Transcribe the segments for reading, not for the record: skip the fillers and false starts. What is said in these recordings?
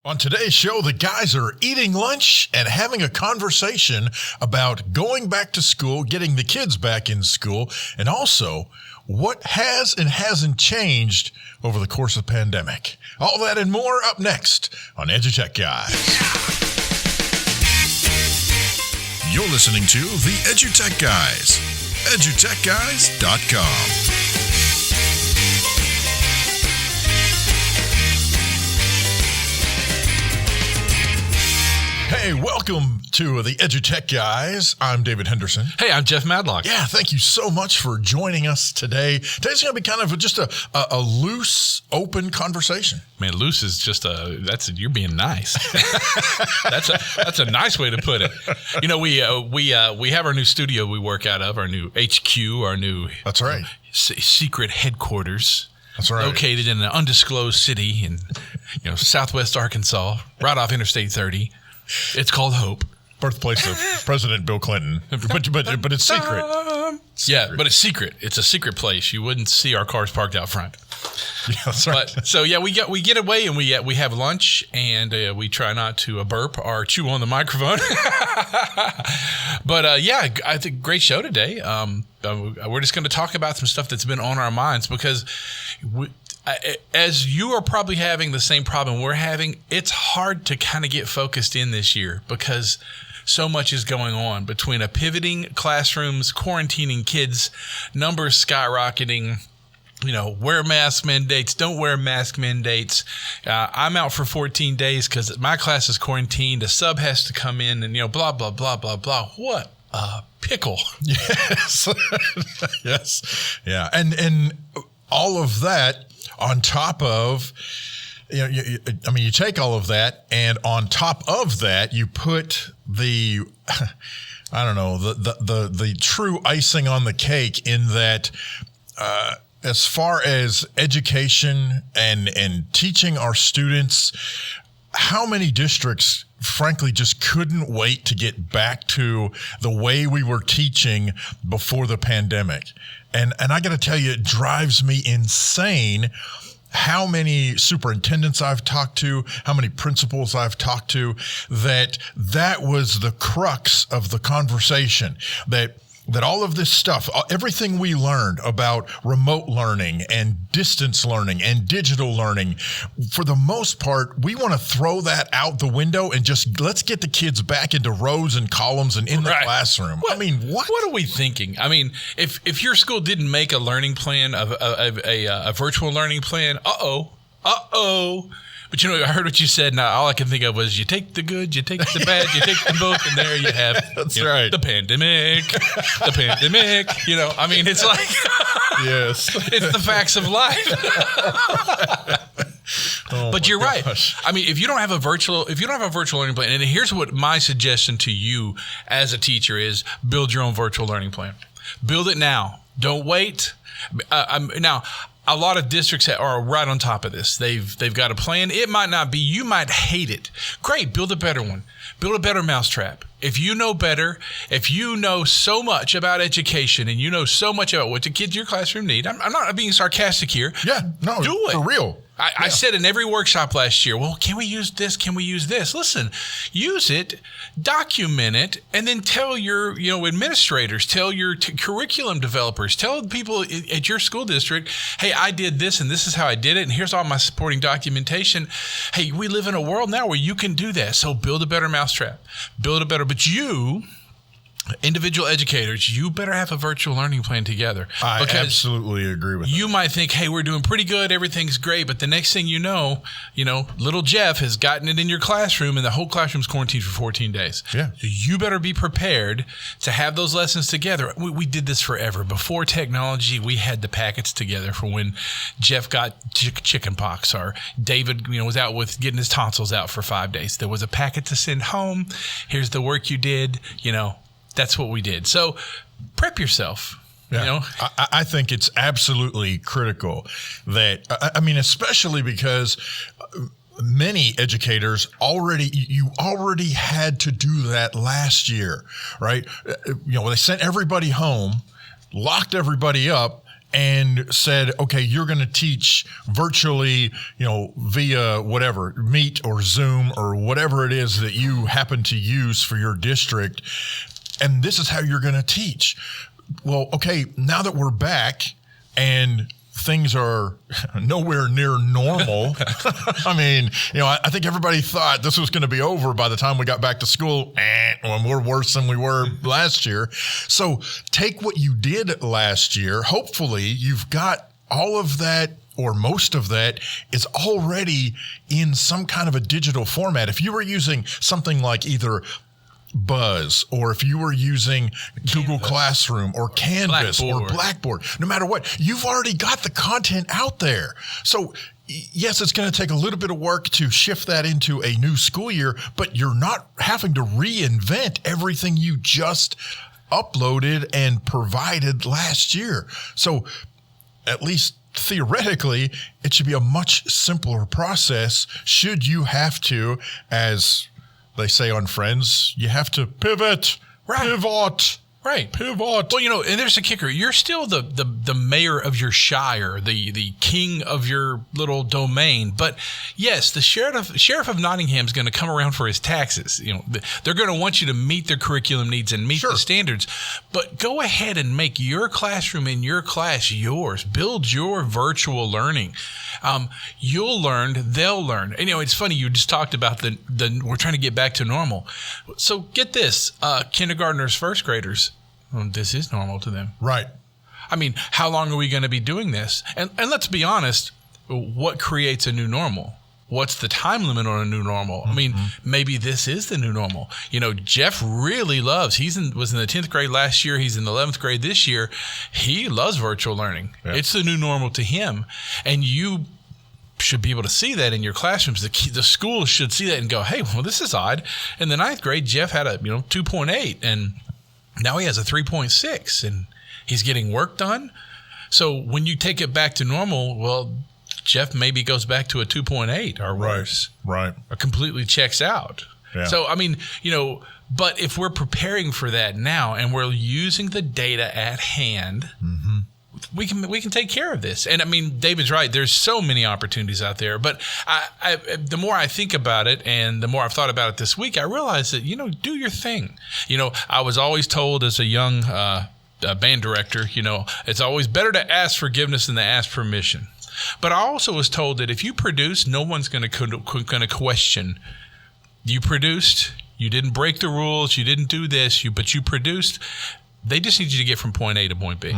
On today's show, the guys are eating lunch and having a conversation about going back to school, getting the kids back in school, and also what has and hasn't changed over the course of the pandemic. All that and more up next on EduTechGuys. You're listening to the EduTechGuys, EduTechGuys.com. Hey, welcome to the EduTechGuys. I'm David Henderson. Hey, I'm Jeff Madlock. Yeah, thank you so much for joining us today. Today's going to be kind of just a loose, open conversation. Man, loose is just you're being nice. That's a nice way to put it. You know, we have our new studio we work out of, our new HQ, our new That's right. Secret headquarters. That's right. Located in an undisclosed city in southwest Arkansas, right off Interstate 30. It's called Hope. Birthplace of President Bill Clinton. But it's secret. Yeah, but it's secret. It's a secret place. You wouldn't see our cars parked out front. Yeah, that's right. But, so, yeah, we get away and we have lunch, and we try not to burp or chew on the microphone. But, yeah, I think great show today. We're just going to talk about some stuff that's been on our minds because as you are probably having the same problem we're having, it's hard to kind of get focused in this year because so much is going on between pivoting classrooms, quarantining kids, numbers skyrocketing, wear mask mandates, don't wear mask mandates. I'm out for 14 days because my class is quarantined. A sub has to come in and, blah, blah, blah, blah, blah. What a pickle. Yes. Yes. Yeah. And all of that on top of, you take all of that, and on top of that, you put the true icing on the cake in that, as far as education and teaching our students, how many districts frankly just couldn't wait to get back to the way we were teaching before the pandemic. And I got to tell you, it drives me insane how many superintendents I've talked to, how many principals I've talked to, that was the crux of the conversation, that all of this stuff, everything we learned about remote learning and distance learning and digital learning, for the most part, we want to throw that out the window and just let's get the kids back into rows and columns and in the classroom. What are we thinking? I mean, if your school didn't make a learning plan, a virtual learning plan, But I heard what you said. Now all I can think of was you take the good, you take the bad, you take them both, and there you have right. The pandemic. It's like yes, it's the facts of life. But you're right. I mean, if you don't have a virtual learning plan, and here's what my suggestion to you as a teacher is: build your own virtual learning plan. Build it now. Don't wait. Now, a lot of districts are right on top of this. They've got a plan. It might not be. You might hate it. Great. Build a better one. Build a better mousetrap. If you know better, if you know so much about education and you know so much about what the kids in your classroom need, I'm not being sarcastic here. Yeah, no, do it for real. I said in every workshop last year, well, can we use this? Can we use this? Listen, use it, document it, and then tell your administrators, tell your curriculum developers, tell people at your school district, hey, I did this and this is how I did it, and here's all my supporting documentation. Hey, we live in a world now where you can do that. So build a better mousetrap, but you, individual educators, you better have a virtual learning plan together. I absolutely agree with that. You might think, hey, we're doing pretty good, everything's great, but the next thing you know, little Jeff has gotten it in your classroom and the whole classroom's quarantined for 14 days. Yeah. So you better be prepared to have those lessons together. We did this forever. Before technology, we had the packets together for when Jeff got chicken pox or David was out with getting his tonsils out for 5 days. There was a packet to send home. Here's the work you did, That's what we did. So prep yourself. Yeah. I think it's absolutely critical that, especially because many educators already had to do that last year, right? They sent everybody home, locked everybody up, and said, okay, you're going to teach virtually, via whatever, Meet or Zoom or whatever it is that you happen to use for your district, and this is how you're going to teach. Well, okay, now that we're back and things are nowhere near normal. I mean, I think everybody thought this was going to be over by the time we got back to school. When we're worse than we were last year. So take what you did last year. Hopefully you've got all of that, or most of that is already in some kind of a digital format. If you were using something like either Buzz, or if you were using Google Classroom or Canvas or Blackboard, no matter what, you've already got the content out there. So yes, it's going to take a little bit of work to shift that into a new school year, but you're not having to reinvent everything you just uploaded and provided last year. So at least theoretically, it should be a much simpler process should you have to, as they say on Friends, you have to pivot, pivot. Right. Pivot. Well, and there's a kicker. You're still the mayor of your shire, the king of your little domain. But yes, the sheriff of Nottingham is going to come around for his taxes. They're going to want you to meet their curriculum needs and meet the standards. But go ahead and make your classroom in your class yours. Build your virtual learning. You'll learn, they'll learn. And, it's funny, you just talked about we're trying to get back to normal. So get this, kindergartners, first graders, this is normal to them. Right. I mean, how long are we going to be doing this? And let's be honest, what creates a new normal? What's the time limit on a new normal? I mean, maybe this is the new normal. Jeff really loves, was in the 10th grade last year. He's in the 11th grade this year. He loves virtual learning. Yeah. It's the new normal to him. And you should be able to see that in your classrooms. The school should see that and go, hey, well, this is odd. In the 9th grade, Jeff had a 2.8, and now he has a 3.6, and he's getting work done. So when you take it back to normal, well, Jeff maybe goes back to a 2.8 or worse. Right. Or completely checks out. Yeah. So, I mean, but if we're preparing for that now and we're using the data at hand, we can take care of this. And I mean, David's right. There's so many opportunities out there. But the more I think about it, and the more I've thought about it this week, I realize that, do your thing. I was always told as a young band director, it's always better to ask forgiveness than to ask permission. But I also was told that if you produce, no one's going to question. You produced. You didn't break the rules. You didn't do this. But you produced. They just need you to get from point A to point B.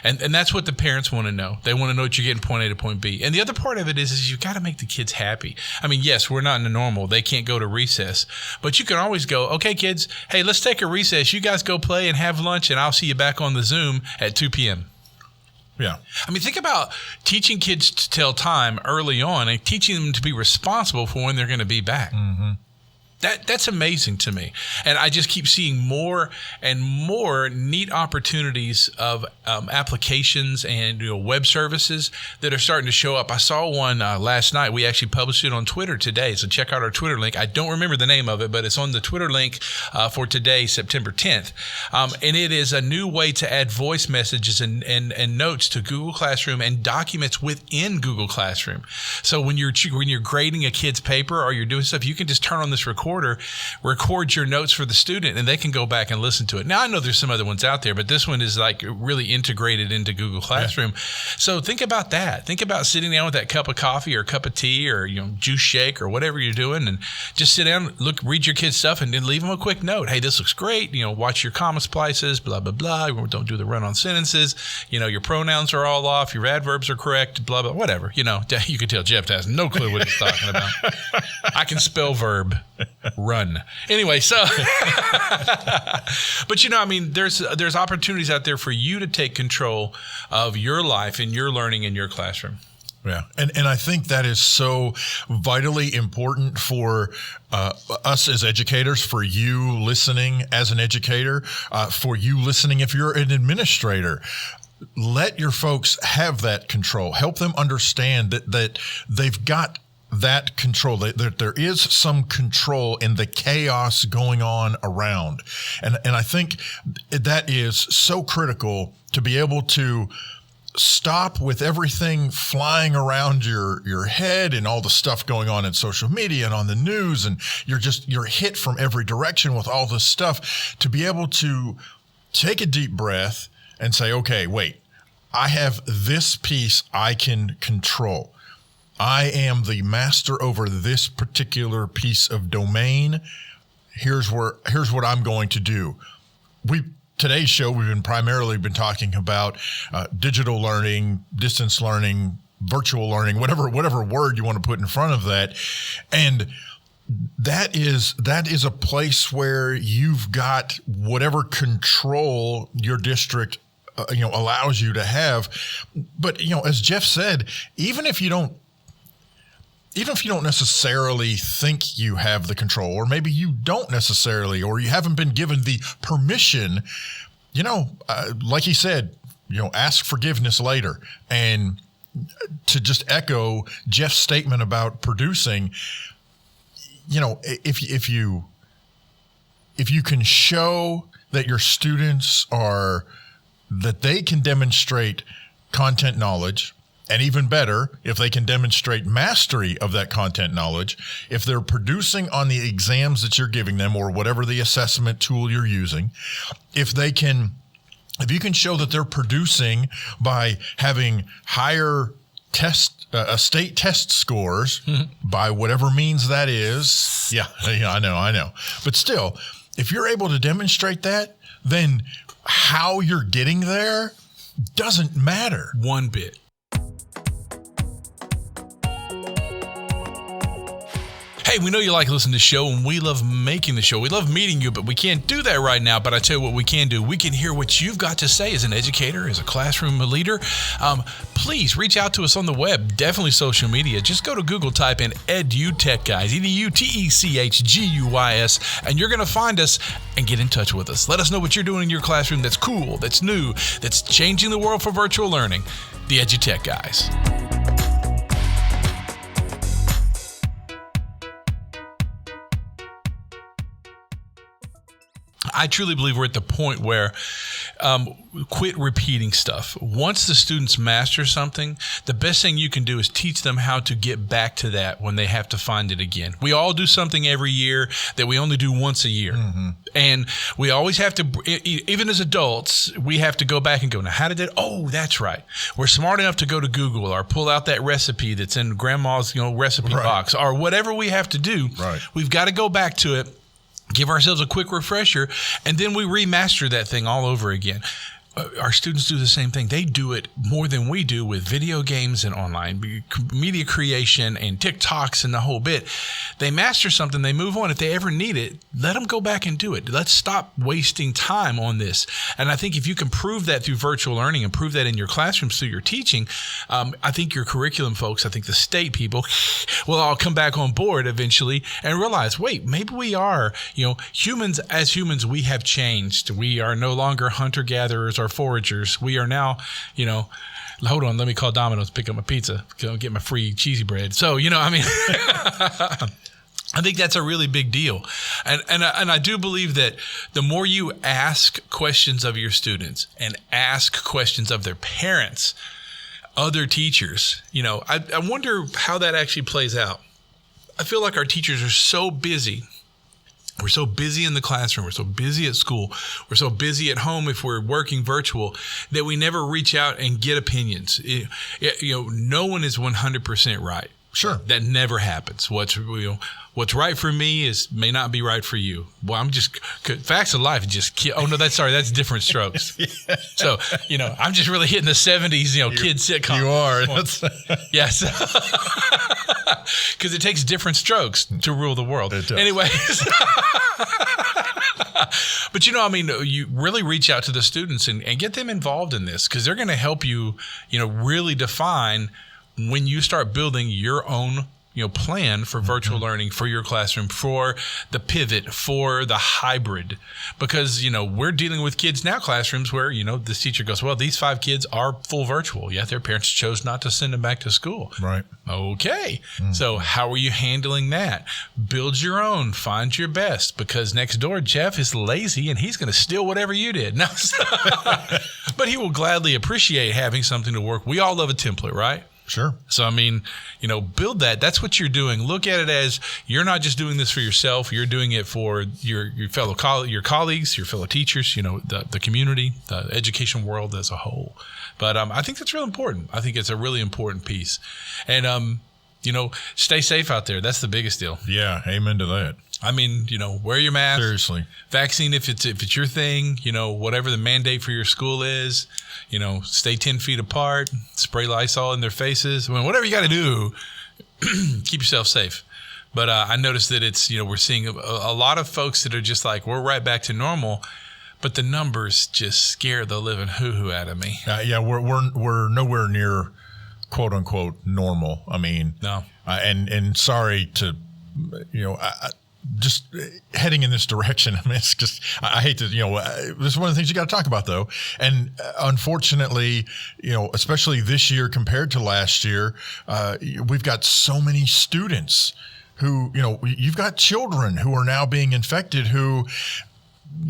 And that's what the parents want to know. They want to know what you're getting point A to point B. And the other part of it is you've got to make the kids happy. I mean, yes, we're not in the normal. They can't go to recess. But you can always go, okay, kids, hey, let's take a recess. You guys go play and have lunch, and I'll see you back on the Zoom at 2 p.m. Yeah. I mean, think about teaching kids to tell time early on and teaching them to be responsible for when they're going to be back. That's amazing to me. And I just keep seeing more and more neat opportunities of applications and web services that are starting to show up. I saw one last night. We actually published it on Twitter today. So check out our Twitter link. I don't remember the name of it, but it's on the Twitter link for today, September 10th. And it is a new way to add voice messages and notes to Google Classroom and documents within Google Classroom. So when you're grading a kid's paper or you're doing stuff, you can just turn on this record your notes for the student, and they can go back and listen to it. Now, I know there's some other ones out there, but this one is like really integrated into Google Classroom. Yeah. So think about that. Think about sitting down with that cup of coffee or a cup of tea or juice shake or whatever you're doing, and just sit down, read your kids' stuff, and then leave them a quick note. Hey, this looks great. Watch your comma splices, blah, blah, blah. Don't do the run-on sentences. Your pronouns are all off. Your adverbs are correct, blah, blah, whatever. You can tell Jeff has no clue what he's talking about. I can spell verb. Run. Anyway, so, but there's opportunities out there for you to take control of your life and your learning in your classroom. Yeah. And I think that is so vitally important for us as educators, for you listening as an educator, for you listening if you're an administrator. Let your folks have that control. Help them understand that they've got that control, that there is some control in the chaos going on around. And I think that is so critical to be able to stop with everything flying around your head and all the stuff going on in social media and on the news, and you're hit from every direction with all this stuff, to be able to take a deep breath and say, okay, wait, I have this piece I can control. I am the master over this particular piece of domain. Here's what I'm going to do. Today's show, we've primarily been talking about digital learning, distance learning, virtual learning, whatever word you want to put in front of that. And that is a place where you've got whatever control your district allows you to have. But as Jeff said, even if you don't necessarily think you have the control, or maybe you don't necessarily, or you haven't been given the permission, like he said, ask forgiveness later. And to just echo Jeff's statement about producing, if you can show that your students that they can demonstrate content knowledge, and even better, if they can demonstrate mastery of that content knowledge, if they're producing on the exams that you're giving them or whatever the assessment tool you're using, if you can show that they're producing by having higher state test scores, by whatever means that is. Yeah, I know. But still, if you're able to demonstrate that, then how you're getting there doesn't matter one bit. Hey, we know you like listening to the show, and we love making the show. We love meeting you, but we can't do that right now. But I tell you what we can do. We can hear what you've got to say as an educator, as a classroom leader. Please reach out to us on the web, definitely social media. Just go to Google, type in EduTechGuys, EduTechGuys, and you're going to find us and get in touch with us. Let us know what you're doing in your classroom that's cool, that's new, that's changing the world for virtual learning. The EduTech Guys. I truly believe we're at the point where quit repeating stuff. Once the students master something, the best thing you can do is teach them how to get back to that when they have to find it again. We all do something every year that we only do once a year. Mm-hmm. And we always have to, even as adults, we have to go back and go, now, how did that? Oh, that's right. We're smart enough to go to Google or pull out that recipe that's in grandma's recipe box, or whatever we have to do. Right. We've got to go back to it, give ourselves a quick refresher, and then we remaster that thing all over again. Our students do the same thing. They do it more than we do with video games and online media creation and TikToks and the whole bit. They master something, they move on. If they ever need it, let them go back and do it. Let's stop wasting time on this. And I think if you can prove that through virtual learning and prove that in your classrooms through your teaching, I think your curriculum folks, I think the state people will all come back on board eventually and realize, wait, maybe we are, humans, as humans, we have changed. We are no longer hunter-gatherers or foragers. We are now, hold on, let me call Domino's, pick up my pizza, go get my free cheesy bread. So, I think that's a really big deal. And I do believe that the more you ask questions of your students and ask questions of their parents, other teachers, I wonder how that actually plays out. I feel like our teachers are so busy. We're so busy in the classroom. We're so busy at school. We're so busy at home if we're working virtual that we never reach out and get opinions. No one is 100% right. Sure. That never happens. What's right for me may not be right for you. Well, I'm just facts of life. That's Different Strokes. Yeah. So, I'm just really hitting the 70s, kid sitcom. You are. Yes. Because it takes different strokes to rule the world. Anyways. But, you really reach out to the students and get them involved in this, because they're going to help you, really define when you start building your own plan for virtual learning, for your classroom, for the pivot, for the hybrid. Because, we're dealing with kids now, classrooms where, this teacher goes, well, these 5 kids are full virtual, yet their parents chose not to send them back to school. Right. Okay. Mm-hmm. So how are you handling that? Build your own, find your best, because next door, Jeff is lazy and he's going to steal whatever you did. No. but he will gladly appreciate having something to work. We all love a template, right? Sure. So, I mean, build that. That's what you're doing. Look at it as you're not just doing this for yourself. You're doing it for your your colleagues, your fellow teachers, the community, the education world as a whole. But I think that's real important. I think it's a really important piece. And, stay safe out there. That's the biggest deal. Yeah. Amen to that. I mean, wear your mask. Seriously. Vaccine if it's your thing, whatever the mandate for your school is, stay 10 feet apart, spray Lysol in their faces. I mean, whatever you got to do, keep yourself safe. But I noticed that it's, we're seeing a lot of folks that are just like, we're right back to normal, but the numbers just scare the living hoo-hoo out of me. Yeah, we're nowhere near quote unquote normal. I mean, no. And sorry to, just heading in this direction. I mean, it's just, I hate to, this is one of the things you got to talk about though. And unfortunately, especially this year compared to last year, we've got so many students who, you've got children who are now being infected who,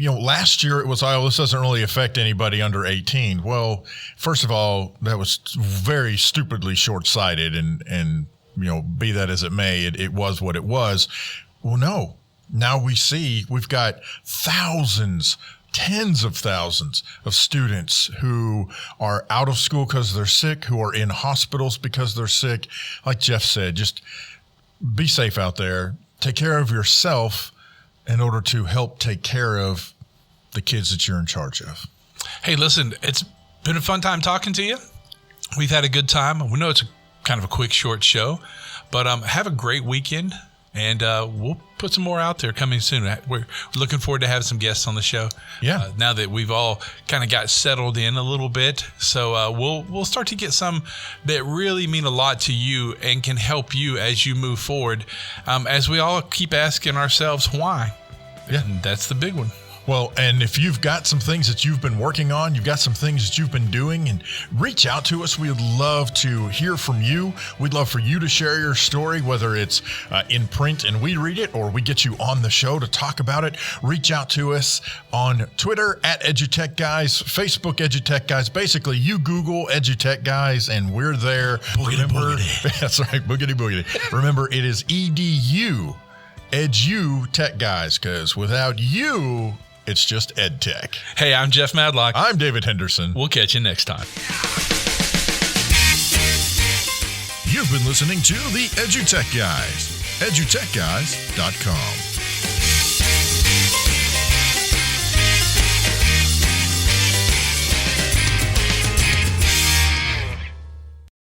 last year it was, this doesn't really affect anybody under 18. Well, first of all, that was very stupidly short-sighted and be that as it may, it was what it was. Well, no. Now we've got thousands, tens of thousands of students who are out of school because they're sick, who are in hospitals because they're sick. Like Jeff said, just be safe out there. Take care of yourself in order to help take care of the kids that you're in charge of. Hey, listen, it's been a fun time talking to you. We've had a good time. We know it's kind of a quick, short show, but have a great weekend. And we'll put some more out there coming soon. We're looking forward to having some guests on the show. Yeah. Now that we've all kind of got settled in a little bit, so we'll start to get some that really mean a lot to you and can help you as you move forward. As we all keep asking ourselves why. Yeah, and that's the big one. Well, and if you've got some things that you've been working on, you've got some things that you've been doing, and reach out to us. We'd love to hear from you. We'd love for you to share your story, whether it's in print and we read it or we get you on the show to talk about it. Reach out to us on Twitter at EduTechGuys, Facebook EduTechGuys. Basically, you Google EduTechGuys and we're there. Boogity. That's right, boogity boogity. Remember, it is EDU, EduTechGuys, because without you, it's just EdTech. Hey, I'm Jeff Madlock. I'm David Henderson. We'll catch you next time. You've been listening to the EduTech Guys, edutechguys.com.